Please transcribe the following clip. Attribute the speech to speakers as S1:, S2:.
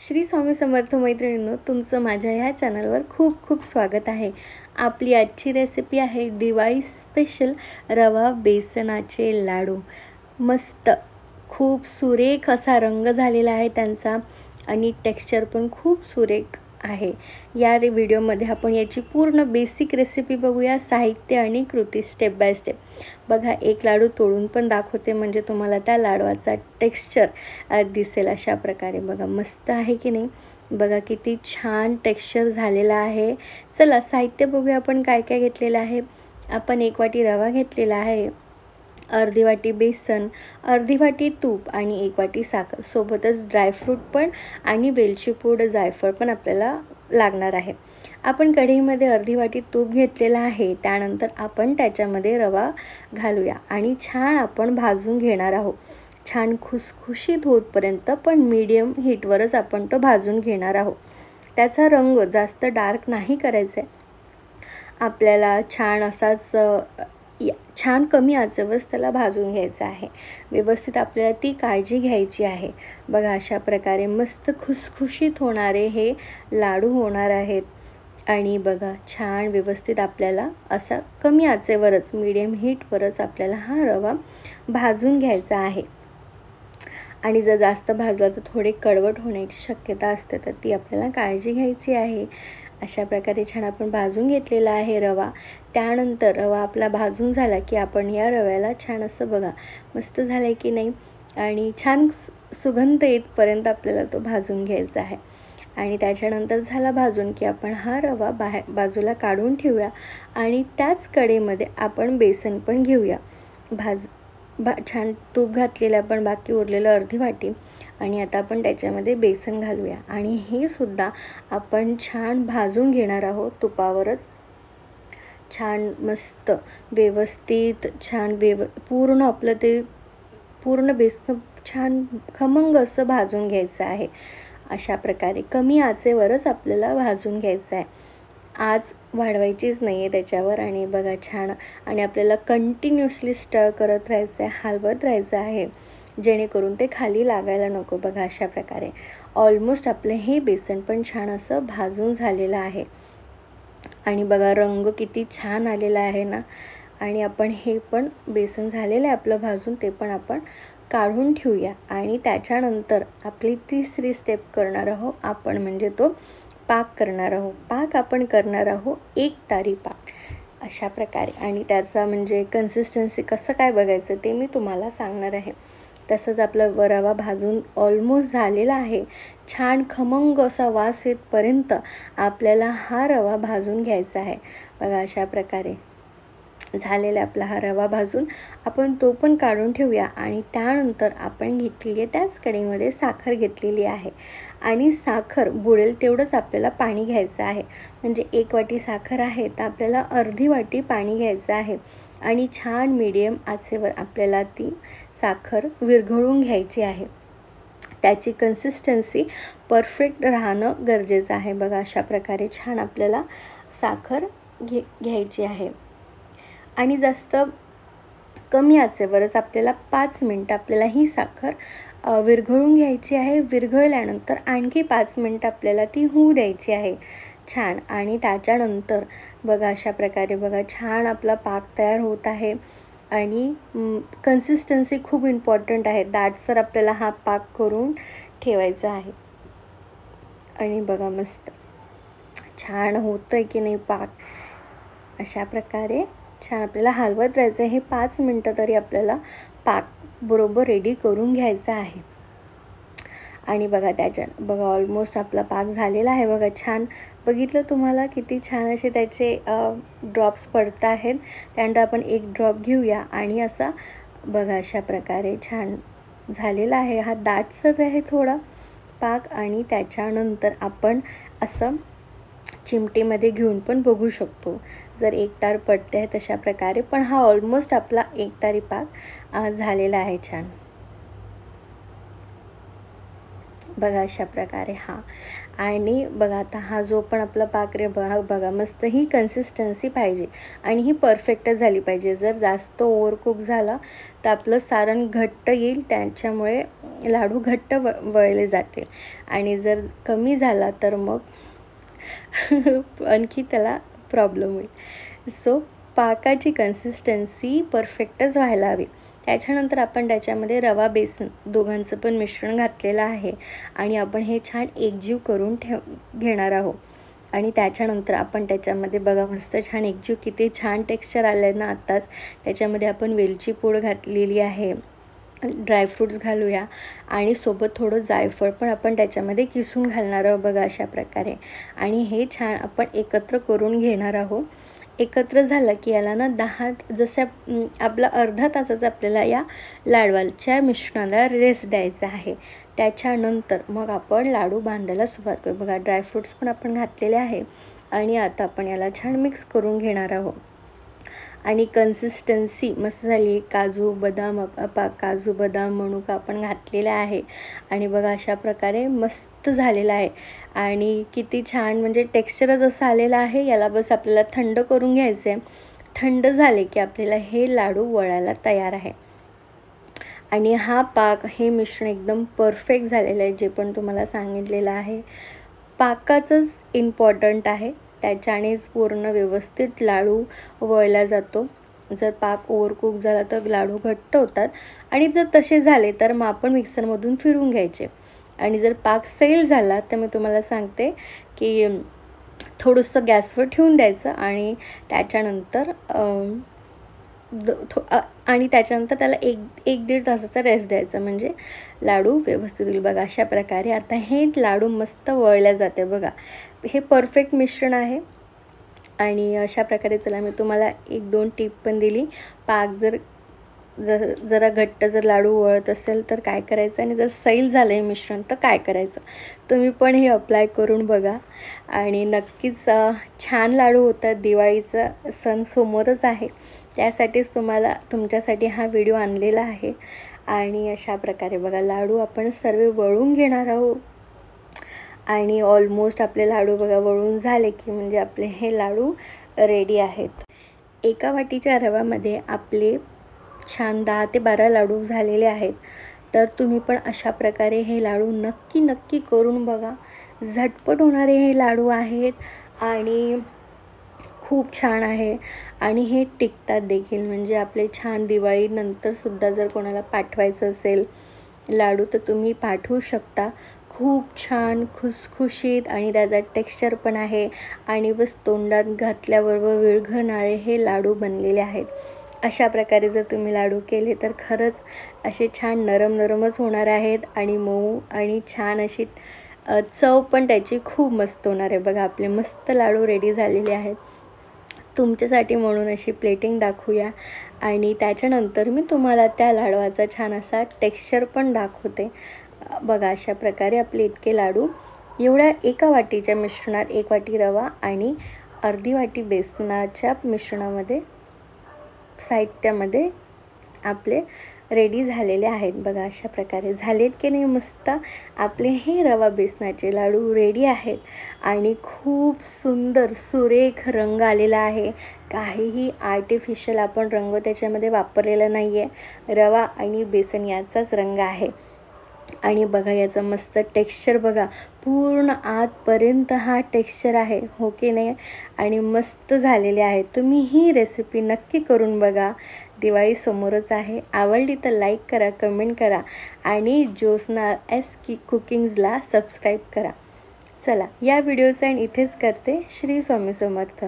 S1: श्री स्वामी समर्थ मैत्रिणींनो, तुमचं माझ्या ह्या चॅनलवर खूप खूप स्वागत आहे। आपली आजची रेसिपी आहे दिवाळी स्पेशल रवा बेसनाचे लाडू। मस्त खूप सुरेख असा रंग झालेला आहे त्यांचा आणि टेक्स्चर पण खूप सुरेख आहे। या व्हिडिओमध्ये आपण याची पूर्ण बेसिक रेसिपी बघूया, साहित्य आणि कृती स्टेप बाय स्टेप। बघा, एक लाडू तोडून पण दाखवते म्हणजे तुम्हाला त्या लाडवाचा टेक्स्चर दिसेल अशा प्रकारे। बघा मस्त आहे की नाही, बघा किती छान टेक्स्चर झालेला आहे। चला साहित्य बघूया आपण काय काय घेतलेलं आहे। आपण 1 वाटी रवा घेतलेला आहे, अर्धी वाटी बेसन, अर्धी वाटी तूप आणि 1 वाटी साखर, सोबतच ड्रायफ्रूट पण आणि वेलची पूड, जायफळ पण आपल्याला लागणार आहे। आपण कढईमध्ये अर्धी वाटी तूप घेतलेला आहे, त्यानंतर आपण त्याच्यामध्ये रवा घालूया आणि छान आपण भाजून घेणार आहोत। छान खुसखुशीत होतपर्यंत, पण मीडियम हीटवरच आपण तो भाजून घेणार आहोत। त्याचा रंग जास्त डार्क नाही करायचा आहे आपल्याला, छान असाच छान कमी आचेवरच त्याला भाजून घ्यायचं आहे। व्यवस्थित आपल्याला ती काळजी घ्यायची आहे। बघा अशा प्रकारे मस्त खुसखुशीत होणारे हे लाडू होणार आहेत। आणि बघा छान व्यवस्थित आपल्याला असा कमी आचेवरच, मीडियम हीटवरच आपल्याला हा रवा भाजून घ्यायचा आहे। आणि जर जास्त भाजला तर थोडे कडवट होण्याची शक्यता असते, तर ती आपल्याला काळजी घ्यायची आहे। अशा प्रकारे छान आपण भाजून घेतलेला आहे रवा। त्यानंतर रवा आपला भाजून झाला की आपण या रव्याला छान असं, बघा मस्त झालं की नाही, आणि छान सुगंध येतपर्यंत आपल्याला तो भाजून घ्यायचा आहे। आणि त्याच्यानंतर झाला भाजून की आपण हा रवा बाजूला काढून ठेवूया आणि त्याच कढईमध्ये आपण बेसन पण घेऊया। छान तूप घातलेलं आपण बाकी उरलेलं अर्धी वाटी, आणि आता आपण त्याच्यामध्ये बेसन घालूया आणि हे सुद्धा आपण छान भाजून घेणार आहोत तुपावरच। छान मस्त व्यवस्थित छान पूर्ण आपलं ते पूर्ण बेसन छान खमंग असं भाजून घ्यायचं आहे। अशा प्रकारे कमी आचेवरच आपल्याला भाजून घ्यायचं आहे, आज वाढवायचीच नाही आहे त्याच्यावर। आणि बघा छान, आणि आपल्याला कंटिन्युअसली स्टर करत राहायचं आहे, हलवत राहायचं आहे, जेणेकरून ते खाली लागायला नको। बघा अशा प्रकारे ऑलमोस्ट आपलं हे बेसन पण छान असं भाजून झालेलं आहे। आणि बघा रंग किती छान आलेला आहे ना। आणि आपण हे पण बेसन झालेलं आहे आपलं भाजून, ते पण आपण काढून ठेवूया। आणि त्याच्यानंतर आपली तिसरी स्टेप करणार आहोत आपण, म्हणजे तो पाक करणार आहोत। पाक आपण करणार आहोत 1 तारी पाक अशा प्रकारे। आणि त्याचा म्हणजे कन्सिस्टन्सी कसं काय बघायचं ते मी तुम्हाला सांगणार आहे। तसंच आपला रवा भाजून ऑलमोस्ट झालेला आहे, छान खमंग असा वास येतपर्यंत आपल्याला हा रवा भाजून घ्यायचा आहे। बघा अशा प्रकारे झालेला आपला हा रवा भाजून, आपण तो पण काढून ठेवूया। आणि त्यानंतर आपण घेतलेली आहे त्याच कढईमध्ये साखर घेतलेली आहे, आणि साखर बुडेल तेवढंच आपल्याला पाणी घ्यायचं आहे। म्हणजे 1 वाटी साखर आहे तर आपल्याला अर्धी वाटी पाणी घ्यायचं आहे, आणि छान मीडियम आचेवर आपल्याला ती साखर विरघळून घ्यायची आहे। त्याची कन्सिस्टन्सी परफेक्ट राहणं गरजेचं आहे। बघा अशा प्रकारे छान आपल्याला साखर घ्यायची आहे, आणि जास्त कमी आचेवरच आपल्याला 5 मिनटं आपल्याला ही साखर विरघळून घ्यायची आहे। विरघळल्यानंतर आणखी 5 मिनटं आपल्याला ती होऊ द्यायची आहे छान। आणि त्याच्यानंतर बघा अशा प्रकारे, बघा छान आपला पाक तयार होत आहे। आणि कन्सिस्टन्सी खूप इम्पॉर्टंट आहे, दाटसर आपल्याला हा पाक करून ठेवायचा आहे। आणि बघा मस्त छान होतं आहे की नाही पाक, अशा प्रकारे छान आपल्याला हलवत राहायचं आहे। हे 5 मिनटं तरी आपल्याला पाक बरोबर रेडी करून घ्यायचा आहे। आणि बघा बघा ऑलमोस्ट आपला पाक झालेला आहे। बघा छान, बघितलं तुम्हाला किती छान असे त्याचे ड्रॉप्स पडत आहेत। त्यानंतर आपण 1 ड्रॉप घेऊया आणि असा बघा अशा प्रकारे छान झालेला आहे। हा दाटसर आहे थोडा पाक, आणि त्याच्यानंतर आपण असं चिमटीमध्ये घेऊन पण बघू शकतो जर 1 तार पडते आहे तशा प्रकारे। पण हा ऑलमोस्ट आपला 1 तारी पाक झालेला आहे छान। बघा अशा प्रकारे आणि बघा आता हा जो पण आपला पाक बघा मस्त ही कन्सिस्टन्सी पाहिजे आणि ही परफेक्ट झाली पाहिजे. जर जास्त ओव्हरकुक झाला तर आपलं सारण घट्ट येईल, त्याच्यामुळे लाडू घट्ट वळले जातील. आणि जर कमी झाला तर मग आणखी त्याला प्रॉब्लेम होईल. सो पाकाची कन्सिस्टन्सी परफेक्टच व्हायला हवी. त्याच्यानंतर आपण त्याच्यामध्ये रवा बेसन दोघांचं पण मिश्रण घातलेलं आहे आणि आपण हे छान एकजीव करून घेणार आहोत. आणि त्याच्यानंतर आपण त्याच्यामध्ये बघा मस्त छान एकजीव, किती छान टेक्स्चर आलं आहे ना आत्ताच. त्याच्यामध्ये आपण वेलची पूड घातलेली आहे, ड्रायफ्रूट्स घालूया आणि सोबत थोडं जायफळ पण आपण त्याच्यामध्ये किसून घालणार आहोत बघा अशा प्रकारे. आणि हे छान आपण एकत्र करून घेणार आहोत. एकत्र झालं की याला ना जसं आपला अर्धा तासाचा आपल्याला या लाडवाच्या मिश्रणाला रेस्ट द्यायचा आहे. त्याच्यानंतर मग आपण लाडू बांधायला सुरुवात करू. बघा ड्रायफ्रूट्स पण आपण घातलेले आहे आणि आता आपण याला छान मिक्स करून घेणार आहोत. आणि कन्सिस्टन्सी मस्त झाली. काजू बदाम मनुका आपण घातलेला आहे आणि बघा अशा प्रकारे मस्त झालेला आहे. आणि किती छान म्हणजे टेक्स्चरच असं आलेलं आहे. याला बस आपल्याला थंड करून घ्यायचं आहे. थंड झाले की आपल्याला हे लाडू वळायला तयार आहे. आणि हा पाक हे मिश्रण एकदम परफेक्ट झालेलं आहे. जे पण तुम्हाला सांगितलेलं आहे पाकाचंच इम्पॉर्टंट आहे, त्याच्यानेच पूर्ण व्यवस्थित लाडू वळला जातो. जर पाक ओव्हरकुक झाला तर लाडू घट्ट होतात आणि जर तसे झाले तर मग आपण मिक्सरमधून फिरून घ्यायचे. आणि जर पाक सैल झाला तर मी तुम्हाला सांगते की थोडंसं गॅसवर ठेवून द्यायचं आणि त्याच्यानंतर त्याला एक दीड तासाचा रेस्ट द्यायचा, म्हणजे लाडू व्यवस्थित होईल. बघा अशा प्रकारे आता हे लाडू मस्त वळल्या जाते. बघा हे परफेक्ट मिश्रण आहे. आणि अशा प्रकारे चला मी तुम्हाला 1-2 टिप पण दिली. पाक जरा घट्ट जर लाडू वळत असेल तर काय करायचं आणि जर सैल झालं आहे मिश्रण तर काय करायचं. तुम्ही पण हे अप्लाय करून बघा आणि नक्कीच छान लाडू होतात. दिवाळीचा सण समोरच आहे, त्यासाठीच तुमच्यासाठी हा व्हिडिओ आणलेला आहे. आणि अशा प्रकारे बघा लाडू आपण सर्व वळून घेणार आहोत. आणि ऑलमोस्ट आपले लाडू बघा वळून झाले की म्हणजे आपले हे लाडू रेडी आहेत. एका वाटीच्या रव्यामध्ये आपले छान 10 ते 12 लाडू झालेले आहेत. तर तुम्ही पण अशा प्रकारे हे लाडू नक्की करून बघा. झटपट होणारे हे लाडू आहेत आणि खूप छान आहे आणि हे टिकतात देखील. म्हणजे आपले छान दिवाळीनंतरसुद्धा जर कोणाला पाठवायचं असेल लाडू तर तुम्ही पाठवू शकता. खूप छान खुसखुशीत आणि त्याचा टेक्स्चर पण आहे आणि बस तोंडात घातल्याबरोबर विरघळणारे हे लाडू बनलेले आहेत. अशा प्रकारे जर तुम्ही लाडू केले तर खरंच असे छान नरमच होणार आहेत आणि मऊ आणि छान अशी चव पण त्याची खूप मस्त होणार आहे. बघा आपले मस्त लाडू रेडी झालेले आहेत. तुमच्यासाठी म्हणून अशी प्लेटिंग दाखवूया आणि त्याच्यानंतर मी तुम्हाला त्या लाडवाचा छान असा टेक्स्चर पण दाखवते. बघा अशा प्रकारे आपले इतके लाडू एवढ्या एका वाटीच्या मिश्रणात 1 वाटी रवा आणि अर्धी वाटी बेसनाच्या मिश्रणामध्ये साहित्यामध्ये आपले रेडी झालेले आहेत. बघा अशा प्रकारे झालेत की नाही मस्त आपले हे रवा बेसनाचे लाडू रेडी आहेत आणि खूप सुंदर सुरेख रंग आलेला आहे. काहीही आर्टिफिशियल आपण रंग त्याच्यामध्ये वापरलेला नाही आहे. रवा आणि बेसन याचाच रंग आहे. आणि बघा याचं मस्त टेक्स्चर बघा, पूर्ण आतपर्यंत हा टेक्स्चर आहे, हो की नाही. आणि मस्त झालेले आहे. तुम्ही ही रेसिपी नक्की करून बघा. दिवाळी समोरच आहे. आवडली तर लाईक करा, कमेंट करा आणि ज्योत्स्ना एस कुकिंग्सला सबस्क्राईब करा. चला या व्हिडिओचा एंड इथेच करते. श्री स्वामी समर्थ.